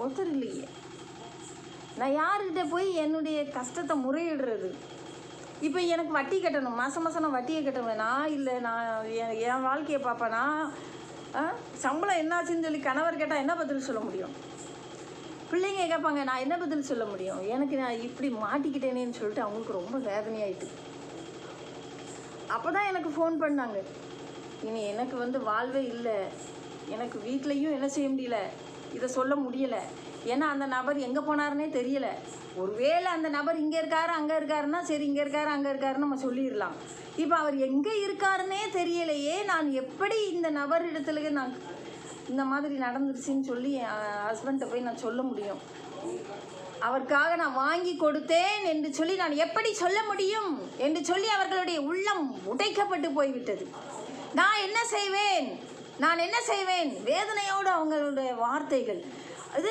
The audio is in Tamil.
ஒருத்தர் இல்லையே. நான் யார்கிட்ட போய் என்னுடைய கஷ்டத்தை முறையிடுறது? இப்போ எனக்கு வட்டி கட்டணும், மாதம் மாதம் நான் வட்டியை கட்டுவேனா? இல்லை நான் என் வாழ்க்கையை பார்ப்பேனா? சம்பளம் என்னாச்சுன்னு சொல்லி கணவர் கேட்டால் என்ன பதில் சொல்ல முடியும்? பிள்ளைங்க கேட்பாங்க, நான் என்ன பதில் சொல்ல முடியும்? எனக்கு நான் இப்படி மாட்டிக்கிட்டேனேன்னு சொல்லிட்டு அவங்களுக்கு ரொம்ப வேதனையாயிட்டு. அப்போ தான் எனக்கு ஃபோன் பண்ணாங்க, இனி எனக்கு வாழ்வே இல்லை, எனக்கு வீட்லேயும் என்ன செய்ய முடியல, இதை சொல்ல முடியலை. ஏன்னா அந்த நபர் எங்கே போனாருன்னே தெரியலை. ஒருவேளை அந்த நபர் இங்கே இருக்காரு அங்கே இருக்காருன்னா சரி, இங்கே இருக்காரு அங்கே இருக்காருன்னு நம்ம சொல்லிடலாம். இப்போ அவர் எங்கே இருக்காருன்னே தெரியலையே, நான் எப்படி இந்த நபர் இடத்துல நான் இந்த மாதிரி நடந்துருச்சுன்னு சொல்லி என் ஹஸ்பண்ட்டை போய் நான் சொல்ல முடியும்? அவருக்காக நான் வாங்கி கொடுத்தேன் என்று சொல்லி நான் எப்படி சொல்ல முடியும் என்று சொல்லி அவர்களுடைய உள்ளம் உடைக்கப்பட்டு போய்விட்டது. நான் என்ன செய்வேன்? வேதனையோடு அவங்களுடைய வார்த்தைகள்.